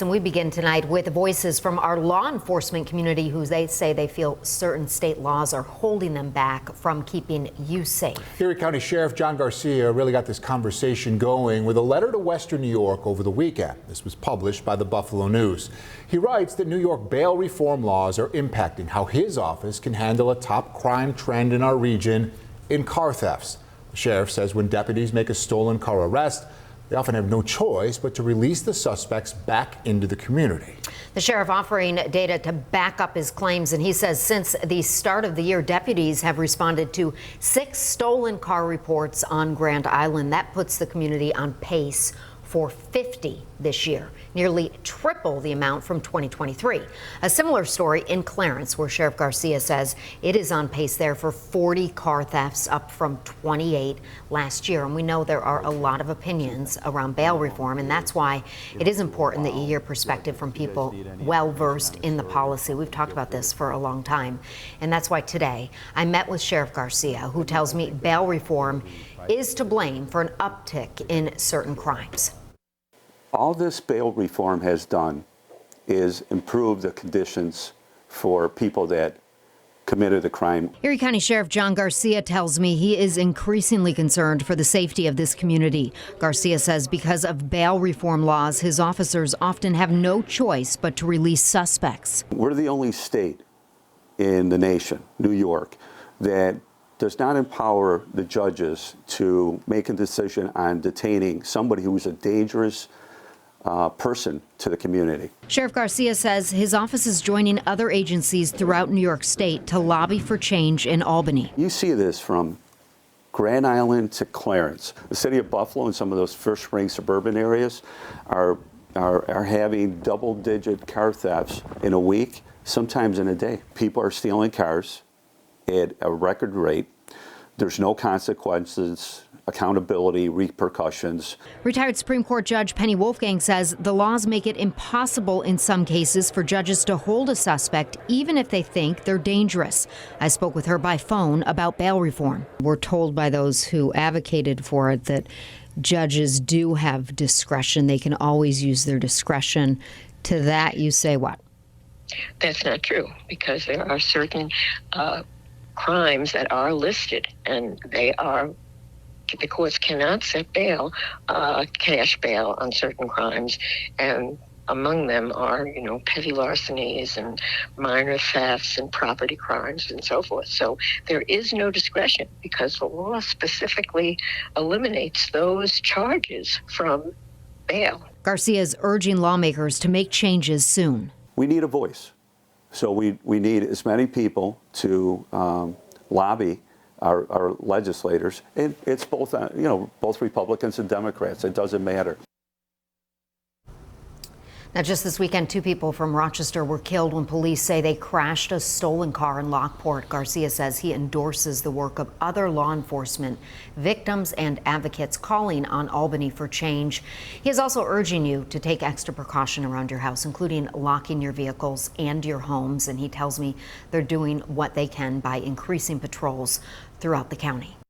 And we begin tonight with voices from our law enforcement community who they say they feel certain state laws are holding them back from keeping you safe. Erie County Sheriff John Garcia really got this conversation going with a letter to Western New York over the weekend. This was published by the Buffalo News. He writes that New York bail reform laws are impacting how his office can handle a top crime trend in our region in car thefts. The sheriff says when deputies make a stolen car arrest, they often have no choice but to release the suspects back into the community. The sheriff offering data to back up his claims, and he says since the start of the year, deputies have responded to 6 stolen car reports on Grand Island. That puts the community on pace for 50 this year, nearly triple the amount from 2023. A similar story in Clarence, where Sheriff Garcia says it is on pace there for 40 car thefts, up from 28 last year. And we know there are a lot of opinions around bail reform, and that's why it is important that you hear perspective from people well versed in the policy. We've talked about this for a long time, and that's why today I met with Sheriff Garcia, who tells me bail reform is to blame for an uptick in certain crimes. All this bail reform has done is improve the conditions for people that committed the crime. Erie County Sheriff John Garcia tells me he is increasingly concerned for the safety of this community. Garcia says because of bail reform laws, his officers often have no choice but to release suspects. We're the only state in the nation, New York, that does not empower the judges to make a decision on detaining somebody who is a dangerous person to the community. Sheriff Garcia says his office is joining other agencies throughout New York State to lobby for change in Albany. You see this from Grand Island to Clarence. The city of Buffalo and some of those first ring suburban areas are having double-digit car thefts in a week, sometimes in a day. People are stealing cars at a record rate. There's no consequences, accountability, repercussions. Retired Supreme Court Judge Penny Wolfgang says the laws make it impossible in some cases for judges to hold a suspect even if they think they're dangerous. I spoke with her by phone about bail reform. We're told by those who advocated for it that judges do have discretion. They can always use their discretion. To that you say what? That's not true, because there are certain crimes that are listed, and the courts cannot set bail, cash bail on certain crimes, and among them are, petty larcenies and minor thefts and property crimes and so forth. So there is no discretion because the law specifically eliminates those charges from bail. Garcia is urging lawmakers to make changes soon. We need a voice. So we need as many people to lobby our legislators. And it's both, both Republicans and Democrats. It doesn't matter. Now, just this weekend, 2 people from Rochester were killed when police say they crashed a stolen car in Lockport. Garcia says he endorses the work of other law enforcement, victims and advocates calling on Albany for change. He is also urging you to take extra precaution around your house, including locking your vehicles and your homes. And he tells me they're doing what they can by increasing patrols throughout the county.